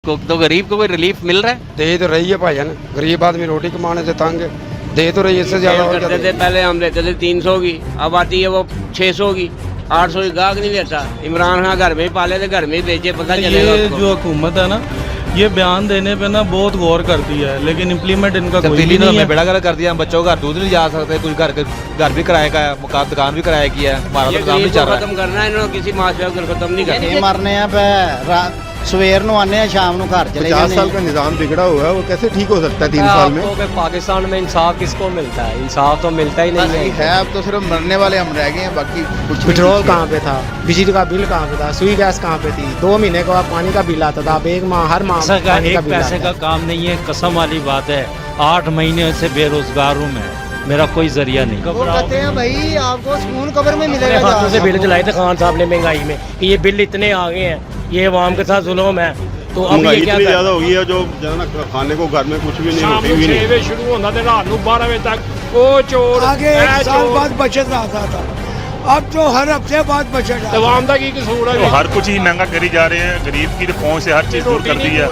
तो गरीब को कोई रिलीफ मिल रहा है? दे तो रही है भाईजान, गरीब आदमी रोटी कमाने से तंग है, दे तो रही है। इससे ज्यादा करते थे पहले, हम लेते थे 300 की, अब आती है वो 600 की, 800 की गाहक नहीं लेता। इमरान खान घर में ही पाले थे, घर में ही बेचे, पता चलेगा। ये जो हुकूमत है ना, ये बयान देने पे ना बहुत गौर करती है, लेकिन इम्प्लीमेंट इनका कोई भी नहीं है। बेड़ा गर्क कर दिया, हम बच्चों का दूध नहीं जा सकते, कुछ घर भी किराए का है, दुकान भी किराए की है, हमारा तो काम नहीं चल रहा है। खत्म करना है इन्होंने, किसी माशरे को खत्म नहीं करना। मरने सवेर ਨੂੰ आने शाम ਨੂੰ घर चले जाते हैं। 50 साल का निज़ाम बिगड़ा हुआ है, वो कैसे ठीक हो सकता है 3 साल में? पाकिस्तान में इंसाफ किसको मिलता है? इंसाफ तो मिलता ही नहीं है। अब तो सिर्फ मरने वाले हम रह गए हैं, बाकी कुछ पेट्रोल कहाँ पे था, बिजली का बिल कहाँ पे था, सुई गैस कहाँ पे थी, 2 महीने के बाद पानी का बिल आता था, अब एक माह हर माह पानी का बिल आता है। पैसे का काम नहीं है, कसम वाली बात है। 8 महीने से बेरोजगार हूँ मैं, मेरा कोई जरिया नहीं। वो कहते हैं भाई आपको सुकून कब्र में मिलेगा। हाथों से बिल जलाए थे खान साहब ने महंगाई में, कि ये बिल इतने आ गए हैं, ये अवाम के साथ जुल्म है। तो अब ये क्या इतनी ज्यादा हो गई है जो खाने को घर में कुछ भी नहीं, रोटी भी नहीं। 6 बजे शुरू होता था, रात 12 बजे तक वो चोर आगे 1 साल बाद बचत आता था, अब तो हर हफ्ते बाद बचत आता है। अवाम का की कसूर है? तो हर कुछ ही महंगा करी जा रहे हैं, गरीब की पहुंच से हर चीज दूर कर दी है।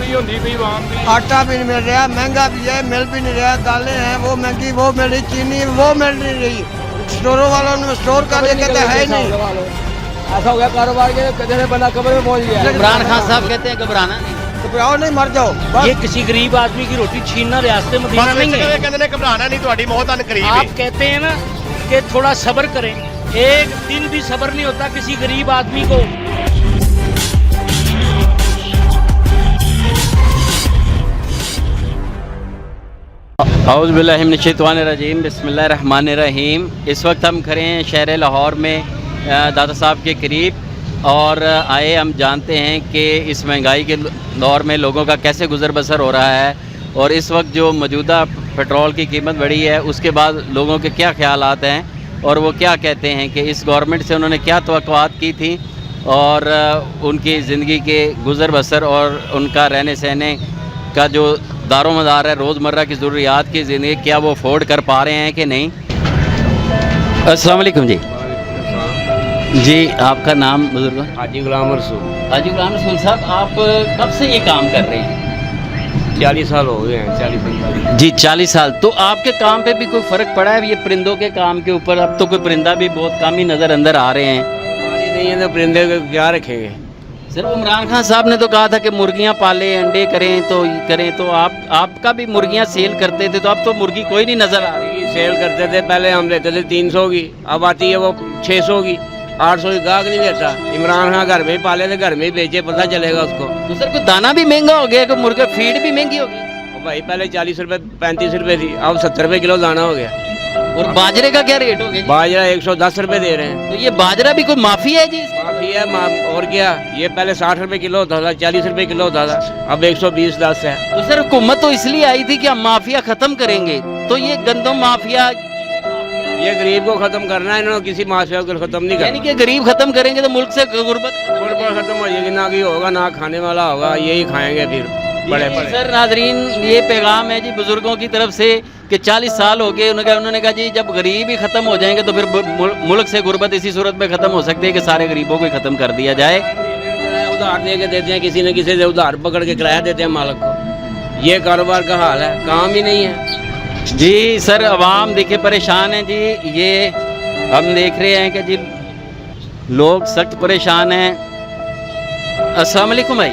आटा भी नहीं मिल रहा, महंगा भी है, मिल भी नहीं रहा, दालें हैं वो महंगी, वो मिल रही, चीनी वो मिल नहीं रही, स्टोरों वालों ने स्टोर का लेके तो है ही नहीं। ऐसा हो गया कारोबार के बना कब्र में पहुंच गया। इमरान खान साहब कहते हैं घबराना नहीं, घबराओ नहीं, मर जाओ। ये किसी गरीब आदमी की रोटी छीनना रियासत मदीना नहीं है। घबराना नहीं, तुम्हारी मौत अनकरीब है। आप कहते हैं ना कि थोड़ा सब्र करें, एक दिन भी सब्र नहीं होता किसी गरीब आदमी को। औज़ु बिल्लाहि मिनश शैतानिर रजीम, बिस्मिल्लाहिर रहमानिर रहीम। इस वक्त हम खड़े हैं शहर लाहौर में दादा साहब के करीब, और आए हम जानते हैं कि इस महंगाई के दौर में लोगों का कैसे गुज़र बसर हो रहा है, और इस वक्त जो मौजूदा पेट्रोल की कीमत बढ़ी है उसके बाद लोगों के क्या ख्यालात हैं, और वो क्या कहते हैं कि इस गवर्नमेंट से उन्होंने क्या तवक्कुआत की थी, और उनकी ज़िंदगी के गुज़र बसर और उनका रहने सहने का जो दारो मदार है, रोज़मर्रा की ज़रूरियात की ज़िंदगी, क्या वो अफोर्ड कर पा रहे हैं कि नहीं। अस्सलाम वालेकुम जी। जी आपका नाम बुजुर्ग? हाजी गुलाम रसूल। हाजी गुलाम रसूल साहब, आप कब से ये काम कर रहे हैं? 40 साल हो गए हैं, 40-45। जी 40 साल। तो आपके काम पे भी कोई फ़र्क पड़ा है ये परिंदों के काम के ऊपर? अब तो कोई परिंदा भी बहुत कम ही नज़र अंदर आ रहे हैं। पानी नहीं है तो परिंदे को क्या रखेंगे? सिर्फ इमरान खान साहब ने तो कहा था कि मुर्गियां पाले, अंडे करें तो आपका भी मुर्गियां सेल करते थे, तो अब तो मुर्गी कोई नहीं नज़र आ रही। सेल करते थे पहले, हम लेते थे 300 की, अब आती है वो 600 की, 800 की गाहक नहीं लेता। इमरान खान घर में ही पाले थे, घर में ही बेचे, पता चलेगा उसको। तो सर कोई दाना भी महंगा हो गया, कोई मुर्गा फीड भी महंगी होगी? भाई पहले 40 रुपए 35 रुपए थी, अब 70 रुपए किलो दाना हो गया। और बाजरे का क्या रेट हो गया? बाजरा 110 रुपए दे रहे हैं। तो ये बाजरा भी कोई माफिया है जी? माफी है, और क्या। ये पहले 60 रुपए किलो होता था, 40 रुपए किलो होता था, अब 120-10 है। तो सर हुकूमत तो इसलिए आई थी कि हम माफिया खत्म करेंगे, तो ये गंदम माफिया, ये गरीब को खत्म करना है इन्होंने, किसी माफिया को खत्म नहीं करना। यानी कि गरीब खत्म करेंगे तो मुल्क से गुर्बत खत्म हो जाएगी, ना की होगा ना खाने वाला होगा, यही खाएंगे फिर बड़े बड़े। सर नाजरीन, ये पैगाम है जी बुजुर्गों की तरफ से कि 40 साल हो गए उन्होंने कहा जी जब गरीब ही ख़त्म हो जाएंगे तो फिर मुल्क से गुर्बत इसी सूरत में ख़त्म हो सकती है कि सारे गरीबों को ही ख़त्म कर दिया जाए। उधार दे के देते हैं, किसी न किसी से उधार पकड़ के किराया देते हैं मालिक को। ये कारोबार का हाल है, काम ही नहीं है जी। सर अवाम देखिए परेशान है जी, ये हम देख रहे हैं कि जी लोग सख्त परेशान हैं। अस्सलाम वालेकुम भाई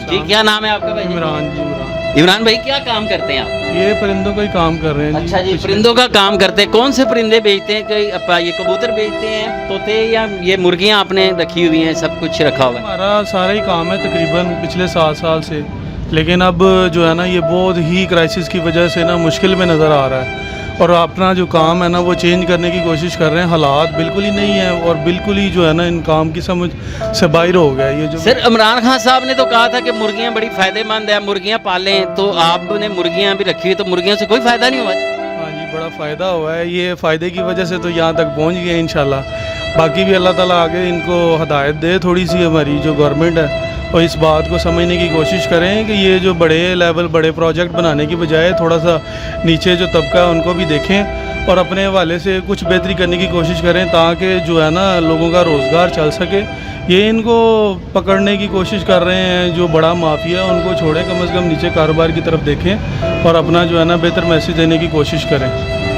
जी, क्या नाम है आपका भाई? इमरान जी। इमरान भाई क्या काम करते हैं आप? ये परिंदों का ही काम कर रहे हैं। अच्छा जी, परिंदों का काम करते हैं। कौन से परिंदे बेचते हैं? कि ये कबूतर बेचते हैं, तोते, या ये मुर्गियां आपने रखी हुई हैं, सब कुछ रखा हुआ है? हमारा सारा ही काम है तकरीबन पिछले 7 साल से, लेकिन अब जो है ना ये बहुत ही क्राइसिस की वजह से ना मुश्किल में नज़र आ रहा है, और अपना जो काम है ना वो चेंज करने की कोशिश कर रहे हैं। हालात बिल्कुल ही नहीं है, और बिल्कुल ही जो है ना इन काम की समझ से बाहर हो गया ये जो। सर इमरान खान साहब ने तो कहा था कि मुर्गियां बड़ी फ़ायदेमंद है, मुर्गियां पालें, तो आपने मुर्गियां भी रखी हुई, तो मुर्गियों से कोई फ़ायदा नहीं हुआ? हाँ जी, बड़ा फ़ायदा हुआ है। ये फ़ायदे की वजह से तो यहाँ तक पहुँच गए इंशाल्लाह। बाकी भी अल्लाह ताला आगे इनको हदायत दे, थोड़ी सी हमारी जो गवर्नमेंट है और इस बात को समझने की कोशिश करें कि ये जो बड़े लेवल बड़े प्रोजेक्ट बनाने की बजाय थोड़ा सा नीचे जो तबका है उनको भी देखें और अपने हवाले से कुछ बेहतरी करने की कोशिश करें, ताकि जो है ना लोगों का रोज़गार चल सके। ये इनको पकड़ने की कोशिश कर रहे हैं जो बड़ा माफिया, उनको छोड़ें, कम से कम नीचे कारोबार की तरफ देखें और अपना जो है ना बेहतर मैसेज देने की कोशिश करें।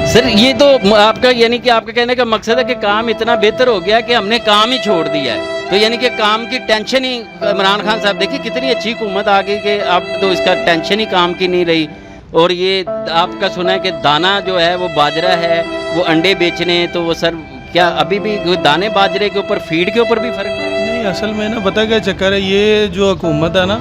सर ये तो आपका यानी कि आपका कहने का मकसद है कि काम इतना बेहतर हो गया कि हमने काम ही छोड़ दिया है, तो यानी कि काम की टेंशन ही इमरान खान साहब देखिए कितनी अच्छी हुकूमत आ गई कि अब तो इसका टेंशन ही काम की नहीं रही। और ये आपका सुना है कि दाना जो है वो बाजरा है, वो अंडे बेचने हैं, तो वो सर क्या अभी भी दाने बाजरे के ऊपर फीड के ऊपर भी फर्क है? नहीं, असल में ना पता क्या चक्कर है, ये जो हुकूमत है ना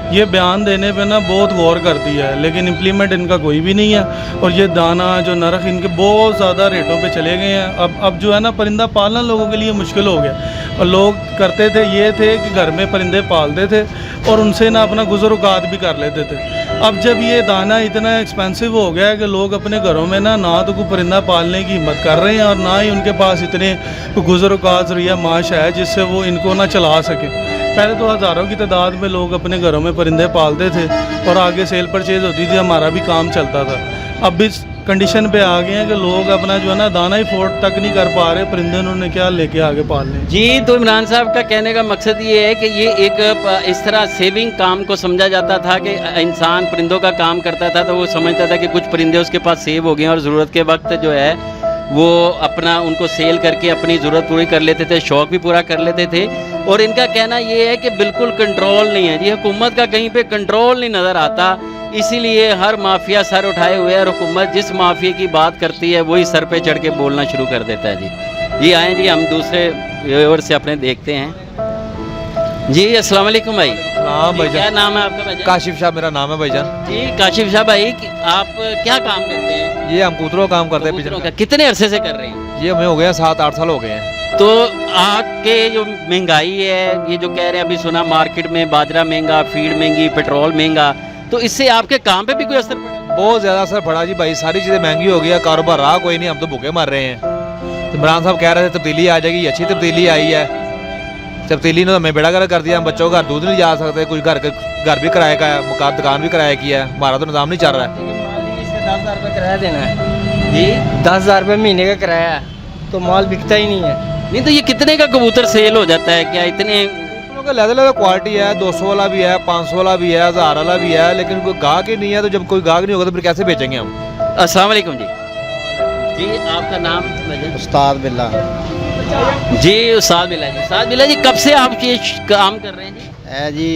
ये बयान देने पे ना बहुत गौर करती है, लेकिन इम्प्लीमेंट इनका कोई भी नहीं है। और ये दाना जो नरख इनके बहुत ज़्यादा रेटों पे चले गए हैं। अब जो है ना परिंदा पालना लोगों के लिए मुश्किल हो गया। और लोग करते थे ये थे कि घर में परिंदे पालते थे और उनसे ना अपना गुज़र-औक़ात भी कर लेते थे। अब जब ये दाना इतना एक्सपेंसिव हो गया है कि लोग अपने घरों में ना तो कोई परिंदा पालने की हिम्मत कर रहे हैं और ना ही उनके पास इतने गुज़र-औक़ात ज़रिया माश है जिससे वो इनको ना चला सके। पहले तो हज़ारों की तादाद में लोग अपने घरों में परिंदे पालते थे और आगे सेल परचेज होती थी, हमारा भी काम चलता था। अब इस कंडीशन पे आ गए हैं कि लोग अपना जो है ना दाना ही फोर्ड तक नहीं कर पा रहे, परिंदे उन्होंने क्या लेके आगे पालने। जी, तो इमरान साहब का कहने का मकसद ये है कि ये एक इस तरह सेविंग काम को समझा जाता था कि इंसान परिंदों का काम करता था तो वो समझता था कि कुछ परिंदे उसके पास सेव हो गए और ज़रूरत के वक्त जो है वो अपना उनको सेल करके अपनी ज़रूरत पूरी कर लेते थे, शौक़ भी पूरा कर लेते थे। और इनका कहना ये है कि बिल्कुल कंट्रोल नहीं है जी, हुकूमत का कहीं पे कंट्रोल नहीं नज़र आता, इसीलिए हर माफिया सर उठाए हुए है और हुकूमत जिस माफिया की बात करती है वही सर पे चढ़ के बोलना शुरू कर देता है। जी आएँ जी, हम दूसरे व्यूअर से अपने देखते हैं। जी अस्सलाम वालेकुम भाई। हाँ भाई, क्या नाम है आपका भाईजान? काशिफ शाह मेरा नाम है भाईजान। जी काशिफ शाह भाई, आप क्या काम करते हैं? ये हम कबूतरों का काम करते हैं। कबूतरों का कितने अरसे से कर रहे हैं? ये हमें हो गया 7-8 साल हो गए हैं। तो आज के जो महंगाई है, ये जो कह रहे हैं अभी सुना मार्केट में बाजरा महंगा, फीड महंगी, पेट्रोल महंगा, तो इससे आपके काम पे भी कोई असर पड़ा? बहुत ज़्यादा असर पड़ा जी भाई, सारी चीज़ें महंगी हो गई है, कारोबार रहा कोई नहीं, हम तो भूखे मर रहे हैं। तो इमरान साहब कह रहे थे तब्दीली आ जाएगी, अच्छी तब्दीली आई है। तब्दीली ने हमें बेड़ा गर्क कर दिया, हम बच्चों का घर दूध नहीं जा सकते, कुछ घर भी किराए का है, मकान दुकान भी किराए की है, हमारा तो निज़ाम नहीं चल रहा है। 10,000 रुपये किराया देना है जी, 10,000 रुपये महीने का किराया है, तो माल बिकता ही नहीं है। नहीं तो ये कितने का कबूतर सेल हो जाता है? क्या इतने अलग क्वालिटी है, 200 वाला भी है, 500 वाला भी है, 1000 वाला भी है, लेकिन कोई गाहक ही नहीं है। तो जब कोई गाहक नहीं होगा तो फिर कैसे बेचेंगे हम? अस्सलाम वालेकुम जी। जी आपका नाम? उस्ताद बिल्ला। जी उस्ताद बिल्ला जी। उस्ताद बिल्ला जी, कब से आप ये काम कर रहे हैं जी? ए जी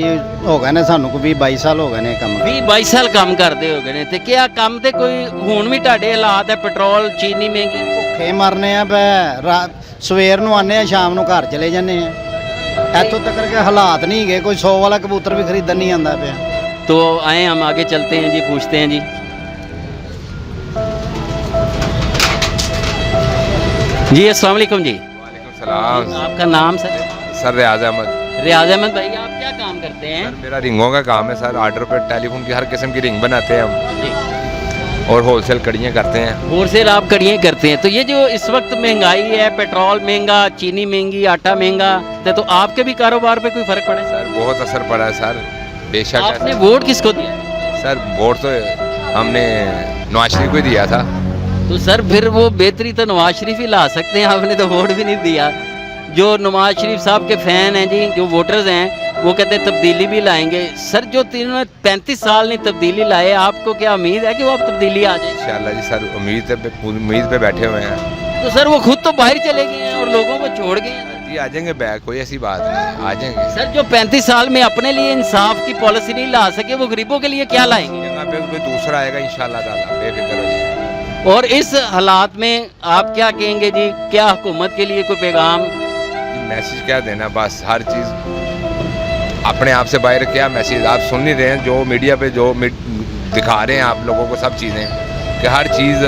हो गए ने सानू को 20-22 साल हो गए ने काम। 20-22 साल काम करते हो गए थे। क्या काम ते कोई हुण भी ਤੁਹਾਡੇ हालात है, पेट्रोल चीनी महंगी? भुखे मरने आ पे, सवेर ਨੂੰ आने आ शाम ਨੂੰ घर चले जाने आ। ਇੱਥੋਂ तक के हालात नहीं गए, कोई 100 वाला कबूतर भी खरीदन नहीं आंदा पे। तो आए हम आगे चलते हैं जी, पूछते हैं जी। जी अस्सलाम वालेकुम जी। वालेकुम सलाम। आपका नाम सर? सर रियाज अहमद। रियाज अहमद भाई, आप क्या काम करते हैं? सर मेरा रिंगों का काम है सर, आर्डर पर टेलीफोन की हर किस्म की रिंग बनाते हैं हम और होलसेल कड़ियाँ करते हैं। होलसेल आप कड़ियाँ करते हैं। तो ये जो इस वक्त महंगाई है, पेट्रोल महंगा, चीनी महंगी, आटा महंगा, तो आपके भी कारोबार पे कोई फर्क पड़ा? सर बहुत असर पड़ा है सर, बेशक। आपने वोट किसको दिया? सर वोट तो हमने नवाज शरीफ को ही दिया था। तो सर फिर वो बेहतरी तो नवाज शरीफ ही ला सकते हैं, आपने तो वोट भी नहीं दिया। जो नवाज शरीफ साहब के फ़ैन हैं जी, जो वोटर्स हैं, वो कहते हैं तब्दीली भी लाएंगे। सर जो 35 साल नहीं तब्दीली लाए, आपको क्या उम्मीद है कि वो अब तब्दीली आ जाए? इंशाल्लाह जी सर, उम्मीद पे बैठे हुए हैं। तो सर वो खुद तो बाहर चले गए हैं और लोगों को छोड़ गए हैं। जी आ जाएंगे बैग, कोई ऐसी बात नहीं, आ जाएंगे। सर जो 35 साल में अपने लिए इंसाफ की पॉलिसी नहीं ला सके, वो गरीबों के लिए क्या लाएंगे? यहाँ पे कोई दूसरा आएगा इंशाल्लाह ताला, बेफिक्र हो जाइए। और इस हालात में आप क्या कहेंगे जी? क्या हुकूमत के लिए कोई पैगाम मैसेज क्या देना? बस हर चीज़ अपने आप से बाहर, क्या मैसेज आप सुन नहीं रहे हैं? जो मीडिया पे जो दिखा रहे हैं आप लोगों को सब चीज़ें, कि हर चीज़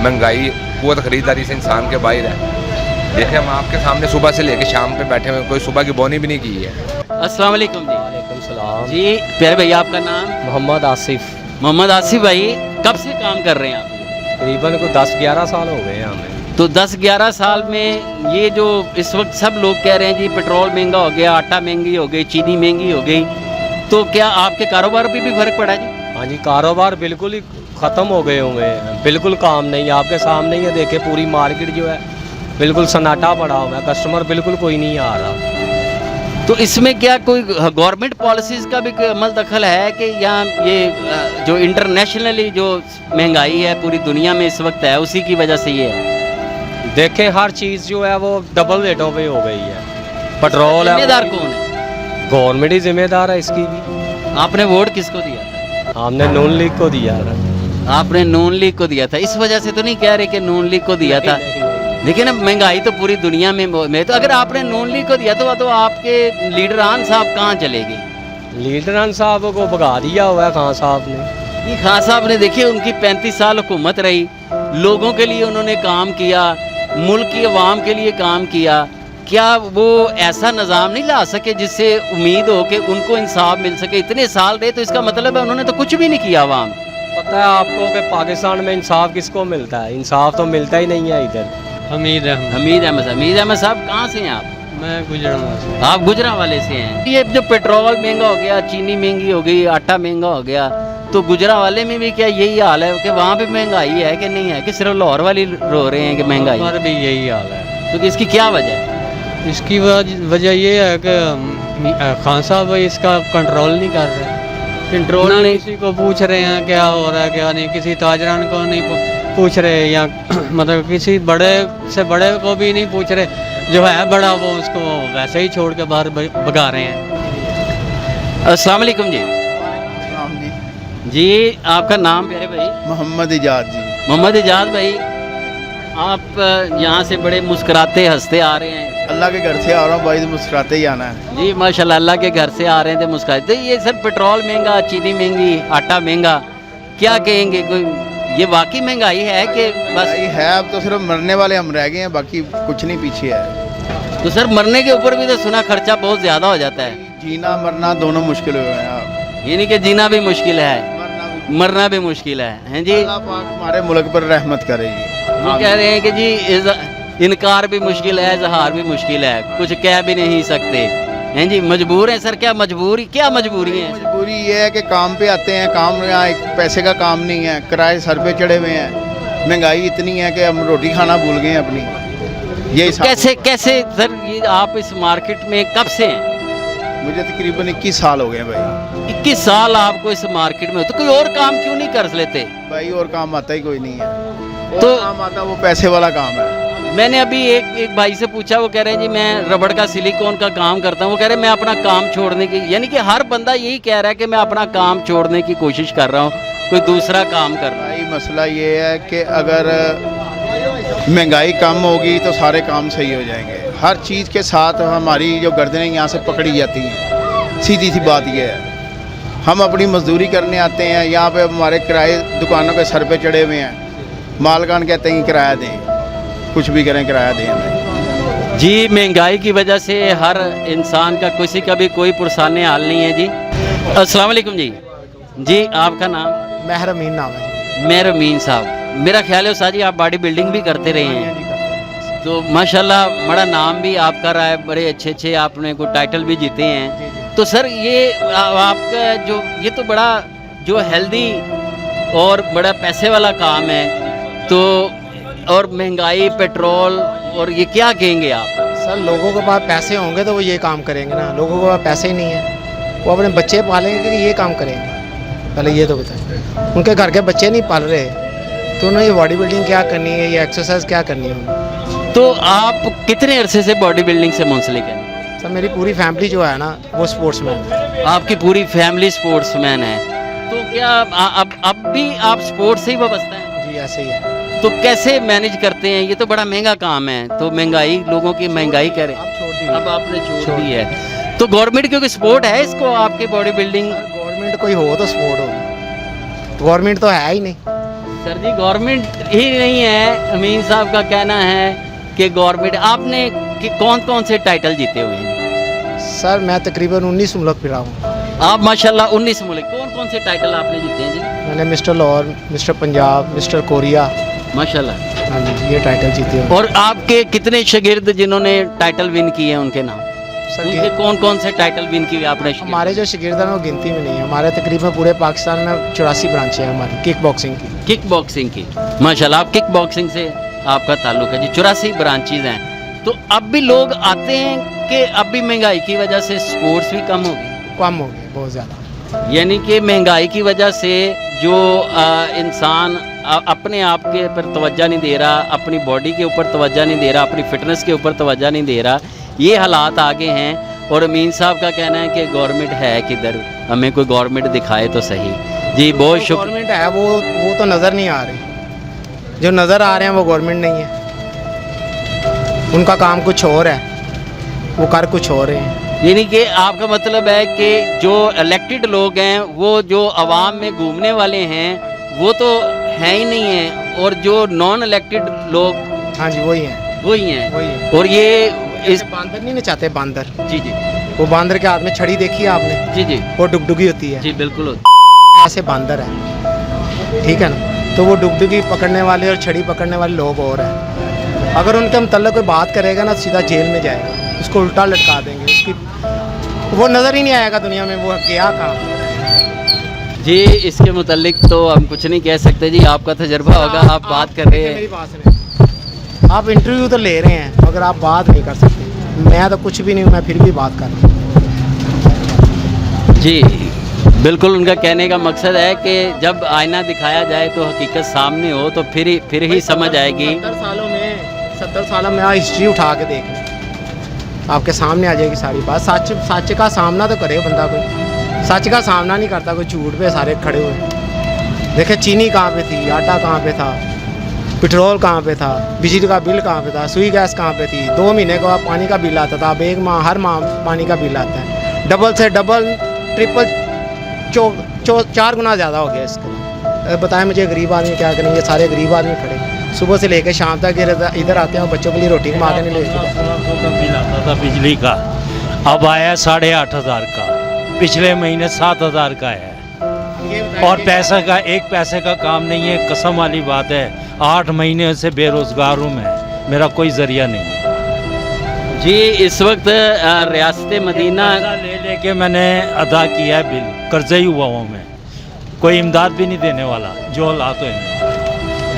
महंगाई, कुव्वत ख़रीदारी से इंसान के बाहर है। देखिए हम आपके सामने सुबह से लेके शाम पे बैठे हुए, कोई सुबह की बोनी भी नहीं की है। अस्सलाम वालेकुम जी। वालेकुम सलाम जी प्यारे भैया, आपका नाम? मोहम्मद आसिफ। मोहम्मद आसिफ भाई, कब से काम कर रहे हैं आप? तकरीबन को 10-11 साल हो गए हैं हमें। तो 10-11 साल में ये जो इस वक्त सब लोग कह रहे हैं जी पेट्रोल महंगा हो गया, आटा महंगी हो गई, चीनी महंगी हो गई, तो क्या आपके कारोबार पे भी फर्क पड़ा जी? हाँ जी, कारोबार बिल्कुल ही ख़त्म हो गए हुए हैं, बिल्कुल काम नहीं है। आपके सामने ही है, देखे पूरी मार्केट जो है बिल्कुल सन्नाटा पड़ा हुआ है, कस्टमर बिल्कुल कोई नहीं आ रहा। तो इसमें क्या कोई गवर्नमेंट पॉलिसीज़ का भी कोई अमल दखल है कि यहाँ ये जो इंटरनेशनली जो महंगाई है पूरी दुनिया में इस वक्त है उसी की वजह से ये है? देखें हर चीज़ जो है वो डबल रेटों पे हो गई है। पेट्रोल है, जिम्मेदार कौन है? गवर्नमेंट ही जिम्मेदार है इसकी भी। आपने वोट किसको दिया था? हमने नून लीग को दिया था। आपने नून लीग को दिया था, इस वजह से तो नहीं कह रहे कि नून लीग को दिया था, लेकिन अब महंगाई तो पूरी दुनिया में तो अगर आपने नून लीग को दिया तो आपके लीडरान साहब कहाँ चले गए? लीडरान साहब को भगा दिया हुआ है खान साहब ने। ये खान साहब ने देखिए उनकी 35 साल हुकूमत रही, लोगों के लिए उन्होंने काम किया, मुल्क की अवाम के लिए काम किया, क्या वो ऐसा निज़ाम नहीं ला सके जिससे उम्मीद हो कि उनको इंसाफ मिल सके? इतने साल रहे तो इसका मतलब है उन्होंने तो कुछ भी नहीं किया अवाम। पता है आपको कि पाकिस्तान में इंसाफ किसको मिलता है? इंसाफ तो मिलता ही नहीं है इधर। हमीद अहमद साहब कहाँ से हैं आप? मैं गुजरात से। आप गुजरावाले से हैं। ये जो पेट्रोल महंगा हो गया, चीनी महंगी हो गई, आटा महंगा हो गया, तो गुजरावाले में भी क्या यही हाल है कि वहाँ भी महंगाई है कि नहीं है, कि सिर्फ लाहौर वाली रो रहे हैं कि महंगाई? हमारे भी यही हाल है। तो इसकी क्या वजह है? इसकी वजह ये है कि खान साहब इसका कंट्रोल नहीं कर रहे। कंट्रोल ना नहीं, किसी को पूछ रहे हैं क्या हो रहा है क्या नहीं, किसी ताजरान को नहीं पूछ रहे, या मतलब किसी बड़े से बड़े को भी नहीं पूछ रहे, जो है बड़ा वो उसको वैसे ही छोड़ के बाहर भगा रहे हैं। अस्सलाम वालेकुम जी। जी आपका नाम प्यारे भाई? मोहम्मद इजाद जी। मोहम्मद इजाद भाई, आप यहाँ से बड़े मुस्कुराते हंसते आ रहे हैं। अल्लाह के घर से आ रहा हूँ भाई, तो मुस्कुराते ही आना है। जी माशाल्लाह, अल्लाह के घर से आ रहे थे मुस्कुराते। ये सर पेट्रोल महंगा, चीनी महंगी, आटा महंगा, क्या कहेंगे? कोई ये वाकई महंगाई है कि बस है? अब तो सिर्फ मरने वाले हम रह गए हैं, बाकी कुछ नहीं पीछे है। तो सर मरने के ऊपर भी तो सुना खर्चा बहुत ज़्यादा हो जाता है। जीना मरना दोनों मुश्किल हुए हैं। यानी कि जीना भी मुश्किल है, मरना भी मुश्किल है, हैं जी? अल्लाह पाक हमारे मुल्क पर रहमत करेगी। वो कह रहे हैं कि जी इनकार भी मुश्किल है, इजहार भी मुश्किल है, कुछ कह भी नहीं सकते, हैं जी? मजबूर हैं सर। क्या मजबूरी है? मजबूरी ये है कि काम पे आते हैं, काम यहाँ एक पैसे का काम नहीं है, किराए सर पे चढ़े हुए हैं, महंगाई इतनी है कि हम रोटी खाना भूल गए हैं अपनी। ये तो कैसे सर ये आप इस मार्केट में कब से हैं? मुझे तकरीबन 21 साल हो गए भाई। 21 साल आपको इस मार्केट में, तो कोई और काम क्यों नहीं कर लेते? भाई और काम आता ही कोई नहीं है। तो काम आता वो पैसे वाला काम है। मैंने अभी एक भाई से पूछा, वो कह रहे हैं जी मैं रबड़ का सिलिकॉन का काम करता हूँ। वो कह रहे हैं मैं अपना काम छोड़ने की, यानी कि हर बंदा यही कह रहा है कि मैं अपना काम छोड़ने की कोशिश कर रहा हूँ, कोई दूसरा काम कर रहा है। भाई मसला ये है कि अगर महंगाई कम होगी तो सारे काम सही हो जाएंगे। हर चीज़ के साथ हमारी जो गर्दनें यहाँ से पकड़ी जाती हैं, सीधी सी बात ये है। हम अपनी मजदूरी करने आते हैं, यहाँ पे हमारे किराए दुकानों के सर पे चढ़े हुए हैं, मालकान कहते हैं किराया दें, कुछ भी करें किराया दें हमें। जी महंगाई की वजह से हर इंसान का किसी का भी कोई पुरसाने हाल नहीं है जी। अस्सलाम वालेकुम जी। जी आपका नाम? महरमीन नाम है। महरमीन साहब, मेरा ख्याल है उस्ताद जी आप बॉडी बिल्डिंग भी करते रहे हैं, तो माशाल्लाह बड़ा नाम भी आपका रहा है, बड़े अच्छे आपने को टाइटल भी जीते हैं। तो सर ये आपका जो ये तो बड़ा जो हेल्दी और बड़ा पैसे वाला काम है, तो और महंगाई, पेट्रोल, और ये क्या कहेंगे आप? सर लोगों के पास पैसे होंगे तो वो ये काम करेंगे ना, लोगों के पास पैसे ही नहीं है, वो अपने बच्चे पालेंगे कि ये काम करेंगे? पहले ये तो बताएं। उनके घर के बच्चे नहीं पाल रहे तो उन्हें ये बॉडी बिल्डिंग क्या करनी है, ये एक्सरसाइज क्या करनी है उन्हें? तो आप कितने अरसे से बॉडी बिल्डिंग से मुंसलिक हैं? सर मेरी पूरी फैमिली जो है ना वो स्पोर्ट्समैन है। आपकी पूरी फैमिली स्पोर्ट्समैन है, तो क्या अब भी आप स्पोर्ट्स से ही वाबस्ता हैं? जी ऐसे ही है। तो कैसे मैनेज करते हैं? ये तो बड़ा महंगा काम है, तो महंगाई, लोगों की महंगाई करे, अब आपने छोड़ दी है, तो गवर्नमेंट क्योंकि सपोर्ट है इसको आपके बॉडी बिल्डिंग? गवर्नमेंट कोई हो तो सपोर्ट हो, गवर्नमेंट तो है ही नहीं सर जी। गवर्नमेंट ही नहीं है, अमीन साहब का कहना है कि गवर्नमेंट। आपने कौन से टाइटल जीते हुए हैं? सर मैं तकरीबन 19 मुल्क फिरा हूँ। आप माशाल्लाह 19 मुल्क, कौन से टाइटल आपने जीते हैं जी? मैंने mister Lahore, mister Punjab, mister Korea, माशाल्लाह। हाँ जी ये टाइटल जीते हो। और आपके कितने शागिर्द जिन्होंने टाइटल विन किए हैं उनके नाम? उनके कौन कौन से टाइटल विन किए आपने? हमारे जो शागिर्द हैं वो गिनती में नहीं है। हमारे तकरीबन पूरे पाकिस्तान में 84 ब्रांचें हैं हमारी किक बॉक्सिंग की। किक बॉक्सिंग की, माशाल्लाह, आप किक बॉक्सिंग से आपका ताल्लुक है जी। 84 ब्रांचेज हैं। तो अब भी लोग आते हैं कि अब भी महंगाई की वजह से स्पोर्ट्स भी कम हो गई? कम हो गए बहुत ज़्यादा। यानी कि महंगाई की वजह से जो इंसान अपने आप के ऊपर तवज्जो नहीं दे रहा, अपनी बॉडी के ऊपर तवज्जो नहीं दे रहा, अपनी फिटनेस के ऊपर तवज्जो नहीं दे रहा, ये हालात आगे हैं। और अमीन साहब का कहना है कि गवर्नमेंट है किधर, हमें कोई गवर्नमेंट दिखाए तो सही। जी बहुत शुक्र। गवर्नमेंट है वो तो नज़र नहीं आ रही। जो नज़र आ रहे हैं वो गवर्नमेंट नहीं है। उनका काम कुछ और है, वो कर कुछ और रहे हैं। यानी कि आपका मतलब है कि जो इलेक्टेड लोग हैं वो जो आवाम में घूमने वाले हैं वो तो है ही नहीं है, और जो नॉन इलेक्टेड लोग, हाँ जी वही हैं, वही हैं। वही है। और ये इस बांदर नहीं नचाते, बांदर। जी जी, वो बांदर के हाथ में छड़ी देखी है आपने? जी जी, वो डुगडुगी होती है। जी बिल्कुल। ऐसे बांदर है, ठीक है ना? तो वो डुगडुगी पकड़ने वाले और छड़ी पकड़ने वाले लोग और हैं। अगर उनके मतलब कोई बात करेगा ना सीधा जेल में जाएगा, उसको उल्टा लटका देंगे, उसकी वो नज़र ही नहीं आएगा दुनिया में, वो गया कहाँ। जी इसके मुतालिक तो हम कुछ नहीं कह सकते जी, आपका तजर्बा होगा, आप बात कर रहे हैं। मेरी बात सुनिए, आप इंटरव्यू तो ले रहे हैं मगर आप बात नहीं कर सकते। मैं तो कुछ भी नहीं हूँ, मैं फिर भी बात कर रहा हूँ। जी बिल्कुल, उनका कहने का मकसद है कि जब आईना दिखाया जाए तो हकीकत सामने हो तो फिर ही समझ आएगी। 70 सालों में आप हिस्ट्री उठा के देख लें, आपके सामने आ जाएगी सारी बात। सच का सामना तो करे बंदा, कोई सच का सामना नहीं करता, कोई झूठ पे सारे खड़े हुए। देखे चीनी कहाँ पे थी, आटा कहाँ पे था, पेट्रोल कहाँ पे था, बिजली का बिल कहाँ पे था, सुई गैस कहाँ पे थी। 2 महीने का पानी का बिल आता था, अब एक माह हर माह पानी का बिल आता है। डबल से डबल ट्रिपल 4 गुना ज़्यादा हो गया इसका। बताएं मुझे गरीब आदमी क्या करेंगे? सारे गरीब आदमी खड़े सुबह से लेकर शाम तक इधर आते हैं और बच्चों के लिए रोटी कमा के नहीं लेते। बिल आता था बिजली का, अब आया 8,500 का, पिछले महीने 7,000 का है। और पैसे का 1 पैसे का काम नहीं है, कसम वाली बात है। 8 महीने से बेरोजगार हूँ मैं, मेरा कोई जरिया नहीं है। जी इस वक्त रियासत मदीना लेके मैंने अदा किया है बिल, कर्जा ही हुआ हूँ मैं, कोई इमदाद भी नहीं देने वाला जो हालात हुए।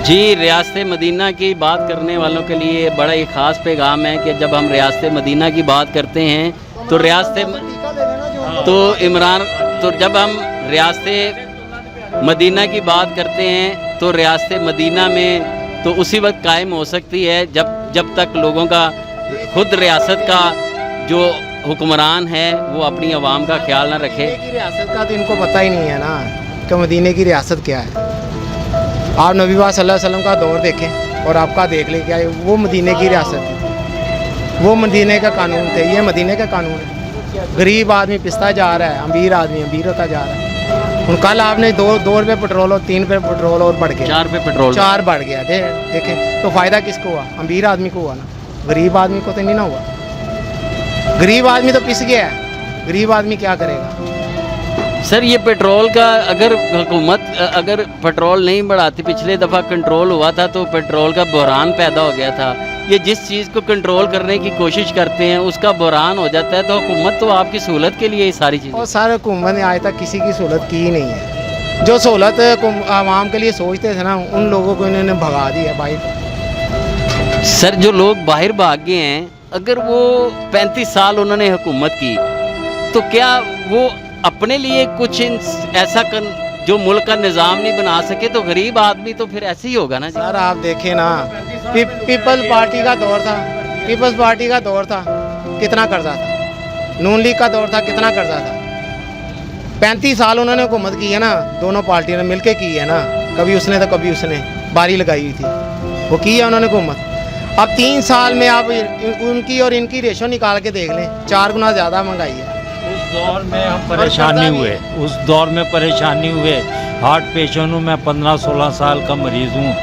जी रियासत मदीना की बात करने वालों के लिए बड़ा ही ख़ास पैगाम है कि जब हम रियासत मदीना की बात करते हैं तो जब हम रियासत मदीना की बात करते हैं तो रियासत मदीना में तो उसी वक्त कायम हो सकती है जब तक लोगों का खुद रियासत का जो हुक्मरान है वो अपनी आवाम का ख्याल ना रखे। रियासत का तो इनको पता ही नहीं है ना कि मदीने की रियासत क्या है। आप नबी पाक सल्लल्लाहु अलैहि वसल्लम का दौर देखें और आपका देख लें क्या वो मदीने की रियासत है, वो मदीने का कानून थे, ये मदीने का कानून है। गरीब आदमी पिसता जा रहा है, अमीर आदमी अमीर होता जा रहा है। उन कल आपने 2 रुपये पेट्रोल और 3 रुपये पेट्रोल और बढ़ गया, 4 रुपये पेट्रोल 4 बढ़ गया। देखें तो फ़ायदा किसको हुआ? अमीर आदमी को हुआ ना, गरीब आदमी को तो नहीं ना हुआ। गरीब आदमी तो पिस गया है, गरीब आदमी क्या करेगा? सर ये पेट्रोल का अगर हुकूमत अगर पेट्रोल नहीं बढ़ाती, पिछले दफ़ा कंट्रोल हुआ था तो पेट्रोल का बहरान पैदा हो गया था। ये जिस चीज़ को कंट्रोल करने की कोशिश करते हैं उसका बहरान हो जाता है, तो हुकूमत तो आपकी सहूलत के लिए ये सारी चीज़ें। और सारे हुकूमत ने आज तक किसी की सहूलत की ही नहीं है। जो सहूलत आवाम के लिए सोचते थे ना, उन लोगों को इन्होंने भगा दिया बाहर। सर जो लोग बाहर भाग गए हैं, अगर वो 35 साल उन्होंने हुकूमत की तो क्या वो अपने लिए कुछ ऐसा जो मुल्क का निज़ाम नहीं बना सके, तो गरीब आदमी तो फिर ऐसे ही होगा ना जी। सर आप देखें ना, पीपल्स पार्टी का दौर था, पीपल्स पार्टी का दौर था, कितना कर्जा था। नून लीग का दौर था, कितना कर्जा था। 35 साल उन्होंने हुकूमत की है ना, दोनों पार्टियों ने मिलकर की है ना, कभी उसने तो कभी उसने बारी लगाई हुई थी, वो की है उन्होंने हुकूमत। अब 3 साल में आप उनकी और इनकी रेशो निकाल के देख लें, 4 गुना ज़्यादा महंगाई है। उस दौर में हम परेशानी हुए, उस दौर में परेशानी हुए। हार्ट पेशेंट हूँ मैं, 15-16 साल का मरीज़ हूँ,